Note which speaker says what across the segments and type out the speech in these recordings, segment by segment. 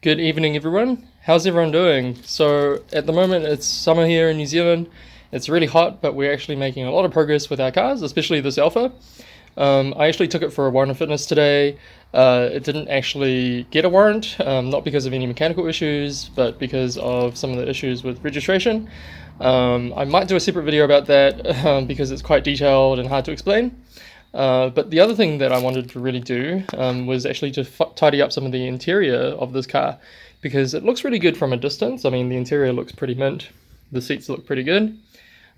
Speaker 1: Good evening, everyone. How's everyone doing? So, at the moment, it's summer here in New Zealand. It's really hot, but we're actually making a lot of progress with our cars, especially this Alfa. I actually took it for a warrant of fitness today. It didn't actually get a warrant, not because of any mechanical issues, but because of some of the issues with registration. I might do a separate video about that because it's quite detailed and hard to explain. But the other thing that I wanted to really do was actually to tidy up some of the interior of this car, because it looks really good from a distance. I mean, the interior looks pretty mint, the seats look pretty good.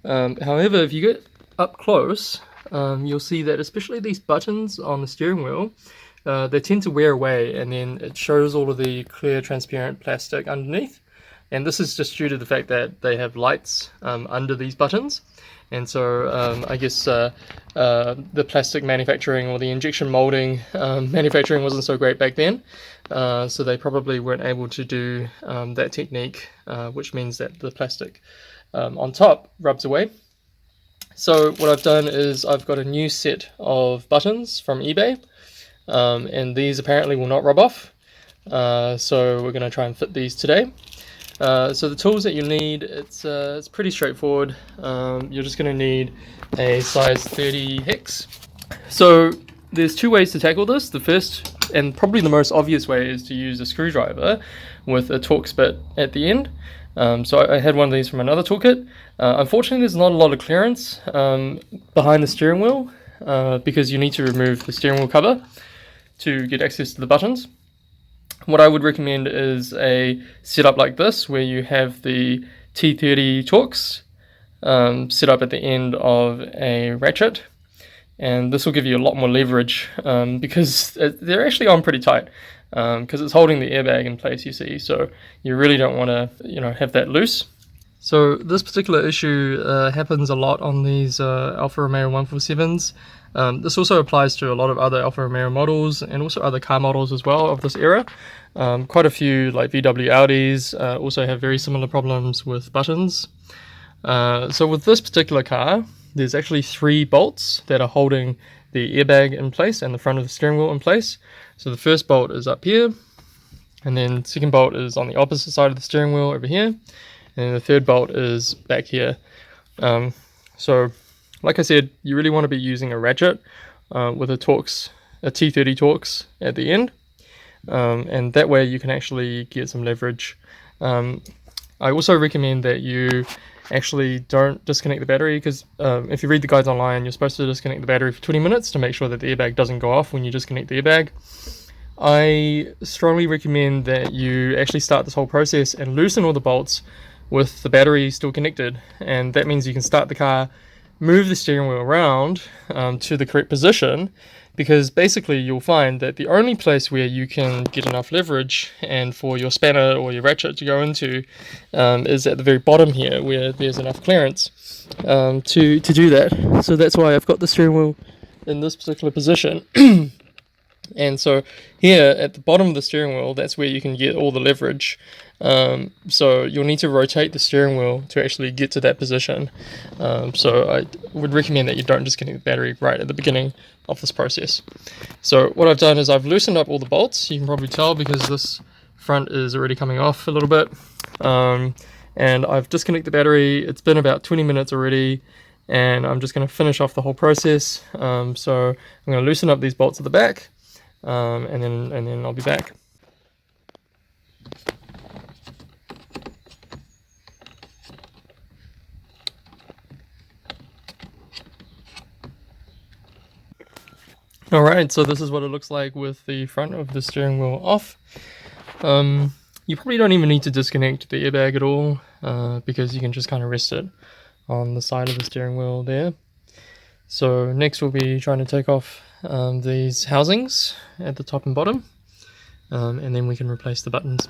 Speaker 1: However, if you get up close, you'll see that especially these buttons on the steering wheel, they tend to wear away, and then it shows all of the clear transparent plastic underneath. And this is just due to the fact that they have lights under these buttons. And so I guess the plastic manufacturing or the injection molding manufacturing wasn't so great back then. So they probably weren't able to do that technique, which means that the plastic on top rubs away. So what I've done is I've got a new set of buttons from eBay, and these apparently will not rub off. So we're going to try and fit these today. So the tools that you need, it's pretty straightforward. You're just going to need a size 30 hex. So there's two ways to tackle this. The first and probably the most obvious way is to use a screwdriver with a Torx bit at the end. So I had one of these from another toolkit. Unfortunately, there's not a lot of clearance behind the steering wheel because you need to remove the steering wheel cover to get access to the buttons. What I would recommend is a setup like this, where you have the T30 Torx set up at the end of a ratchet, and this will give you a lot more leverage because they're actually on pretty tight because it's holding the airbag in place, you see, so you really don't want to have that loose. So this particular issue happens a lot on these Alfa Romeo 147s. This also applies to a lot of other Alfa Romeo models and also other car models as well of this era. Quite a few like VW Audis also have very similar problems with buttons. So with this particular car, there's actually 3 bolts that are holding the airbag in place and the front of the steering wheel in place. So the first bolt is up here, and then the second bolt is on the opposite side of the steering wheel over here, and the third bolt is back here. So like I said, you really want to be using a ratchet with a Torx, a T30 Torx at the end, and that way you can actually get some leverage. I also recommend that you actually don't disconnect the battery, because if you read the guides online, you're supposed to disconnect the battery for 20 minutes to make sure that the airbag doesn't go off when you disconnect the airbag. I strongly recommend that you actually start this whole process and loosen all the bolts with the battery still connected, and that means you can start the car, move the steering wheel around to the correct position, because basically you'll find that the only place where you can get enough leverage and for your spanner or your ratchet to go into is at the very bottom here, where there's enough clearance to do that. So that's why I've got the steering wheel in this particular position. And so here at the bottom of the steering wheel, that's where you can get all the leverage. So you'll need to rotate the steering wheel to actually get to that position. So I would recommend that you don't disconnect the battery right at the beginning of this process. So what I've done is I've loosened up all the bolts. You can probably tell because this front is already coming off a little bit. And I've disconnected the battery. It's been about 20 minutes already, and I'm just going to finish off the whole process. So I'm going to loosen up these bolts at the back. And then I'll be back. Alright, so this is what it looks like with the front of the steering wheel off. You probably don't even need to disconnect the airbag at all, because you can just kind of rest it on the side of the steering wheel there. So next we'll be trying to take off these housings at the top and bottom, and then we can replace the buttons.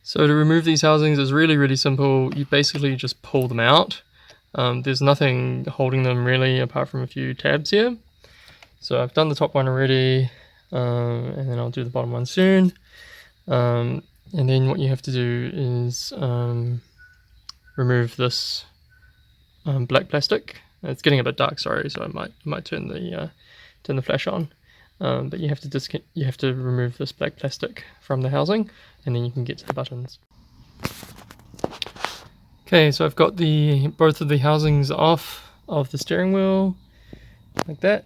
Speaker 1: So to remove these housings is really simple. You basically just pull them out. There's nothing holding them really apart from a few tabs here. So I've done the top one already, and then I'll do the bottom one soon. And then what you have to do is remove this black plastic. It's getting a bit dark, sorry, so I might turn the flash on. but you have to remove this black plastic from the housing, and then you can get to the buttons. Okay, so I've got both of the housings off of the steering wheel, like that.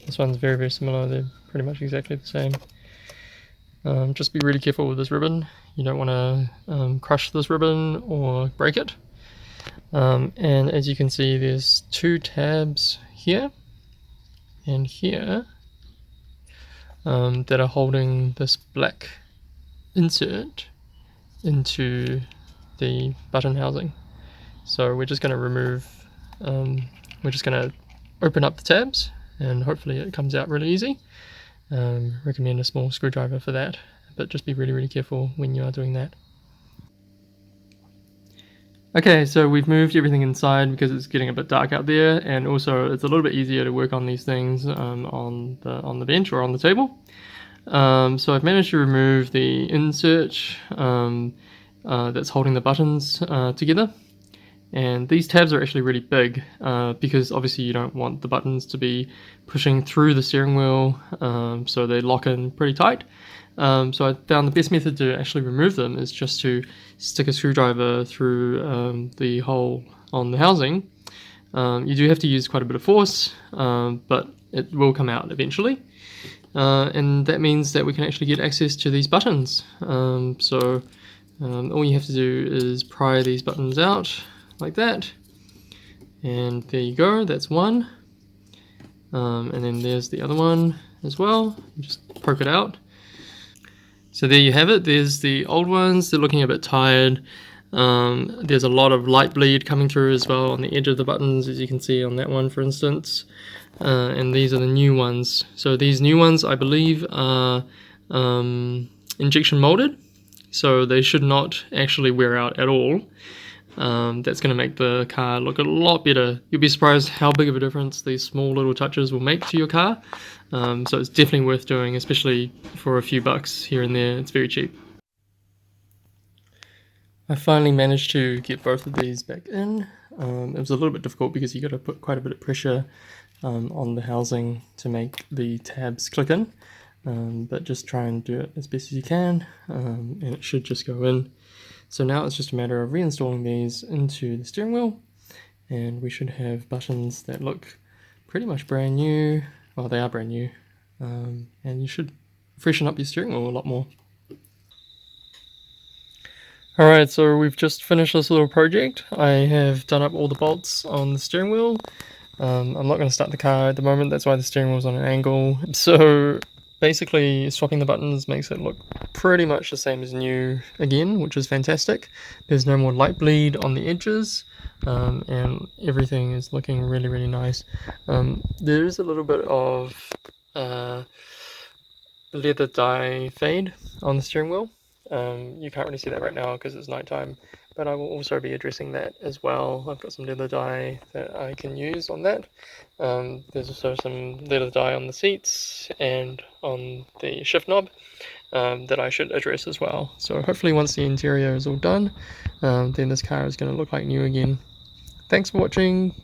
Speaker 1: This one's very, very similar, they're pretty much exactly the same. Just be really careful with this ribbon. You don't want to crush this ribbon or break it. And as you can see, there's two tabs here and here that are holding this black insert into the button housing. So we're just going to we're just going to open up the tabs, and hopefully it comes out really easy. Recommend a small screwdriver for that, but just be really, really careful when you are doing that. Okay, so we've moved everything inside because it's getting a bit dark out there, and also it's a little bit easier to work on these things on the bench or on the table. So I've managed to remove the insert that's holding the buttons together. And these tabs are actually really big because obviously you don't want the buttons to be pushing through the steering wheel, so they lock in pretty tight. So I found the best method to actually remove them is just to stick a screwdriver through the hole on the housing. You do have to use quite a bit of force, but it will come out eventually. And that means that we can actually get access to these buttons. So all you have to do is pry these buttons out like that, and there you go, that's one. And then there's the other one as well. Just poke it out. So there you have it. There's the old ones. They're looking a bit tired. There's a lot of light bleed coming through as well on the edge of the buttons, as you can see on that one, for instance. And these are the new ones. So these new ones, I believe, are injection molded, so they should not actually wear out at all. That's going to make the car look a lot better. You'll be surprised how big of a difference these small little touches will make to your car. So it's definitely worth doing, especially for a few bucks here and there. It's very cheap. I finally managed to get both of these back in. It was a little bit difficult because you got to put quite a bit of pressure on the housing to make the tabs click in. But just try and do it as best as you can, and it should just go in. So now it's just a matter of reinstalling these into the steering wheel, and we should have buttons that look pretty much brand new. Well, they are brand new, and you should freshen up your steering wheel a lot more. Alright, so we've just finished this little project. I have done up all the bolts on the steering wheel. I'm not going to start the car at the moment, that's why the steering wheel's on an angle. So basically swapping the buttons makes it look pretty much the same as new again, which is fantastic. There's no more light bleed on the edges, and everything is looking really, really nice. There is a little bit of leather dye fade on the steering wheel. You can't really see that right now because it's nighttime, but I will also be addressing that as well. I've got some leather dye that I can use on that. There's also some leather dye on the seats and on the shift knob that I should address as well. So hopefully once the interior is all done, then this car is going to look like new again. Thanks for watching.